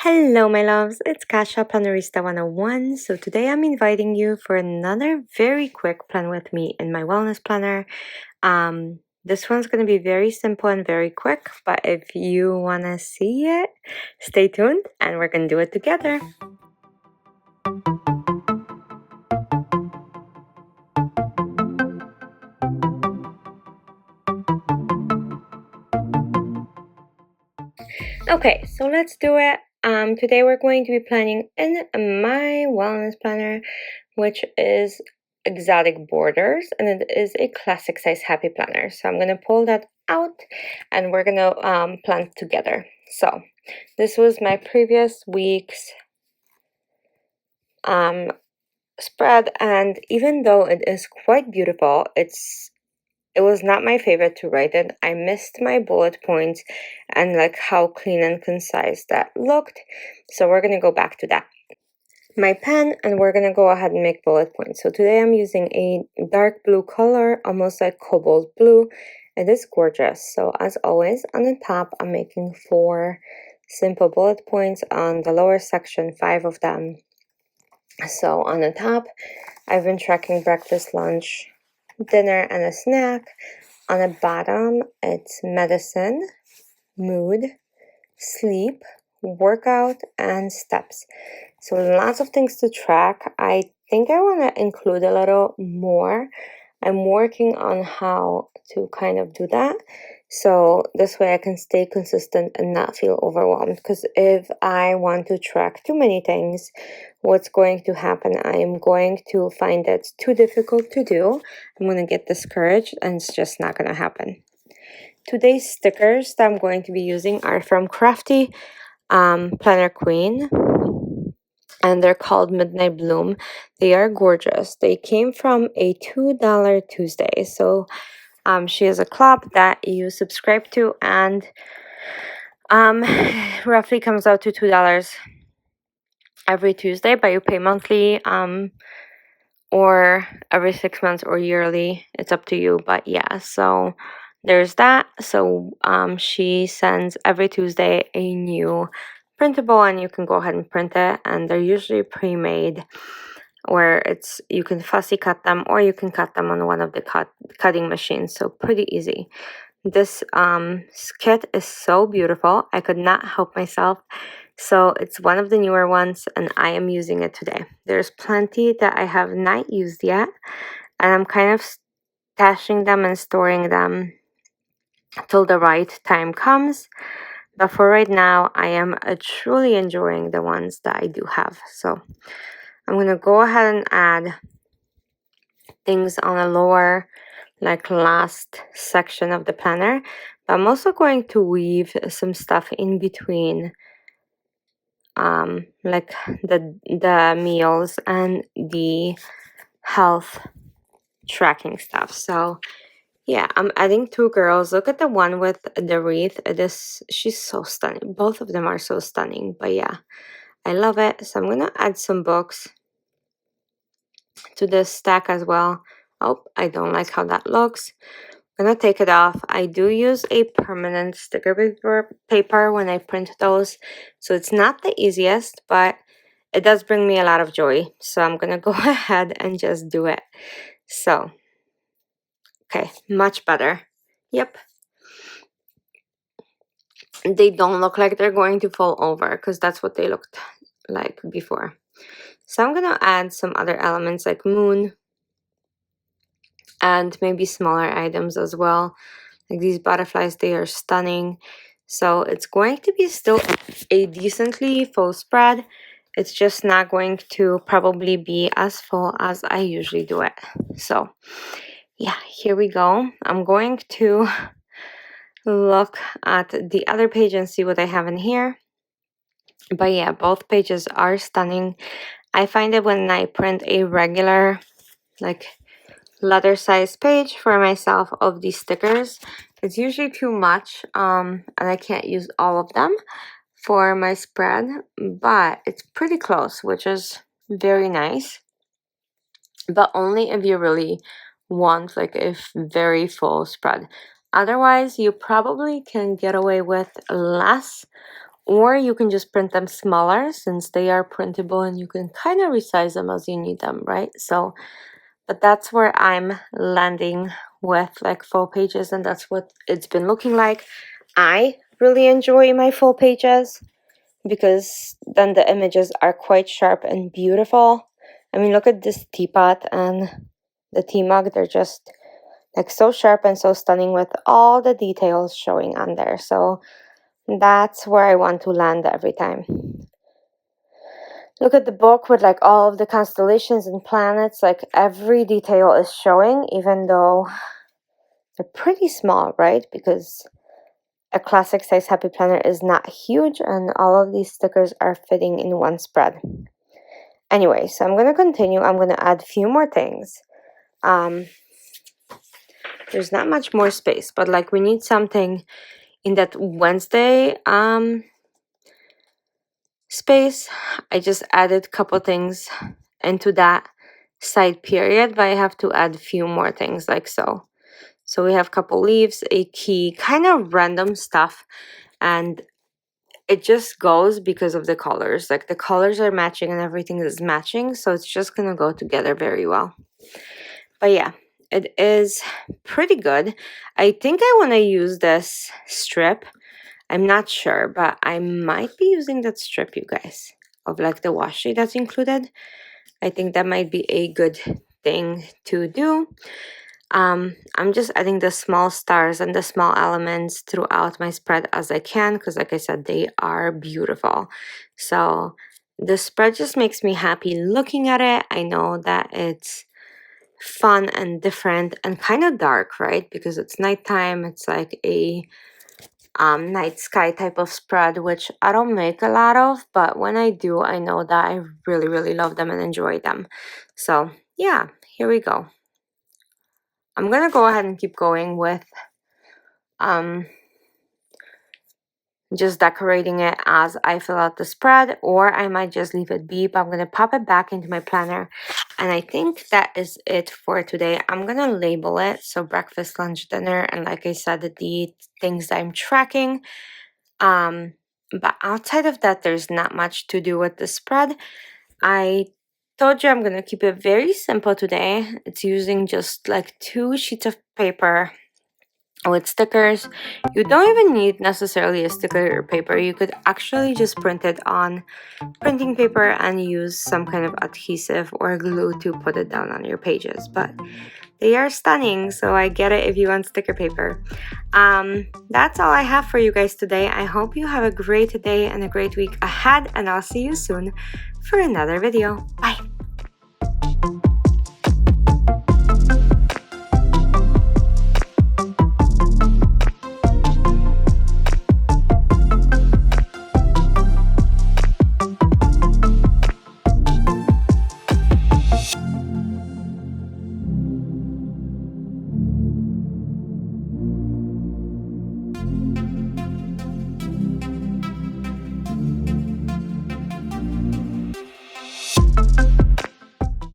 Hello, my loves. It's Kasha Plannerista 101. So today I'm inviting you for another very quick plan with me in my wellness planner. This one's going to be very simple and very quick, but if you want to see it, stay tuned and we're going to do it together. Okay, so let's do it. Today we're going to be planning in my wellness planner, which is exotic borders, and it is a classic size happy planner. So I'm gonna pull that out and we're gonna plan together. So this was my previous week's spread, and even though it is quite beautiful, it was not my favorite to write it. I missed my bullet points and like how clean and concise that looked. So we're gonna go back to that. My pen, and we're gonna go ahead and make bullet points. So today I'm using a dark blue color, almost like cobalt blue. It is gorgeous. So as always, on the top, I'm making 4 simple bullet points. On the lower section, 5 of them. So on the top, I've been tracking breakfast, lunch, dinner, and a snack. On the bottom, it's medicine, mood, sleep, workout, and steps. So lots of things to track. I think I want to include a little more. I'm working on how to kind of do that. So this way I can stay consistent and not feel overwhelmed. Because if I want to track too many things, what's going to happen? I am going to find it too difficult to do. I'm going to get discouraged and it's just not going to happen. Today's stickers that I'm going to be using are from Crafty Planner Queen, and they're called Midnight Bloom. They are gorgeous. They came from a $2 Tuesday. So she has a club that you subscribe to, and roughly comes out to $2 every Tuesday, but you pay monthly or every 6 months or yearly. It's up to you, but yeah, so there's that. So she sends every Tuesday a new printable, and you can go ahead and print it, and they're usually pre-made, where it's you can fussy cut them or you can cut them on one of the cutting machines, so pretty easy. This kit is so beautiful. I could not help myself. So it's one of the newer ones, and I am using it today. There's plenty that I have not used yet, and I'm kind of stashing them and storing them till the right time comes. But for right now, I am truly enjoying the ones that I do have. So I'm going to go ahead and add things on the lower, like last section of the planner. But I'm also going to weave some stuff in between, like the meals and the health tracking stuff. So yeah, I'm adding 2 girls. Look at the one with the wreath. She's so stunning. Both of them are so stunning. But yeah, I love it. So I'm gonna add some books to this stack as well. Oh, I don't like how that looks. I'm gonna take it off. I do use a permanent sticker paper when I print those, so it's not the easiest, but it does bring me a lot of joy. So I'm gonna go ahead and just do it. So, okay, much better. Yep. They don't look like they're going to fall over, because that's what they looked like before. So I'm gonna add some other elements like moon and maybe smaller items as well. Like these butterflies, they are stunning. So it's going to be still a decently full spread. It's just not going to probably be as full as I usually do it. So yeah, here we go. I'm going to look at the other page and see what I have in here. But yeah, both pages are stunning. I find that when I print a regular, like letter size page for myself of these stickers, it's usually too much, and I can't use all of them for my spread, but it's pretty close, which is very nice. But only if you really want like a very full spread. Otherwise, you probably can get away with less or you can just print them smaller since they are printable and you can kind of resize them as you need them, right? So, but that's where I'm landing with like full pages, and that's what it's been looking like. I really enjoy my full pages because then the images are quite sharp and beautiful. I mean, look at this teapot and the tea mug. They're just like so sharp and so stunning with all the details showing on there. So that's where I want to land every time. Look at the book with like all of the constellations and planets. Like every detail is showing, even though they're pretty small, right? Because a classic size happy planner is not huge, and all of these stickers are fitting in one spread. Anyway, so I'm going to continue. I'm going to add a few more things. There's not much more space, but like we need something in that Wednesday space. I just added a couple things into that side period, but I have to add a few more things like so. So we have a couple leaves, a key, kind of random stuff, and it just goes because of the colors. Like the colors are matching and everything is matching, so it's just gonna go together very well. But yeah, it is pretty good. I think I want to use this strip. I'm not sure, but I might be using that strip, you guys, of like the washi that's included. I think that might be a good thing to do. I'm just adding the small stars and the small elements throughout my spread as I can, because like I said, they are beautiful. So the spread just makes me happy looking at it. I know that it's fun and different and kind of dark, right? Because it's nighttime. It's like a night sky type of spread, which I don't make a lot of, but when I do, I know that I really, really love them and enjoy them. So yeah, here we go. I'm gonna go ahead and keep going with just decorating it as I fill out the spread, or I might just leave it be, but I'm gonna pop it back into my planner. And I think that is it for today. I'm gonna label it, so breakfast, lunch, dinner, and like I said, the things that I'm tracking. But outside of that, there's not much to do with the spread. I told you I'm gonna keep it very simple today. It's using just like 2 sheets of paper with stickers. You don't even need necessarily a sticker or paper. You could actually just print it on printing paper and use some kind of adhesive or glue to put it down on your pages. But they are stunning, so I get it if you want sticker paper. That's all I have for you guys today. I hope you have a great day and a great week ahead, and I'll see you soon for another video. Bye!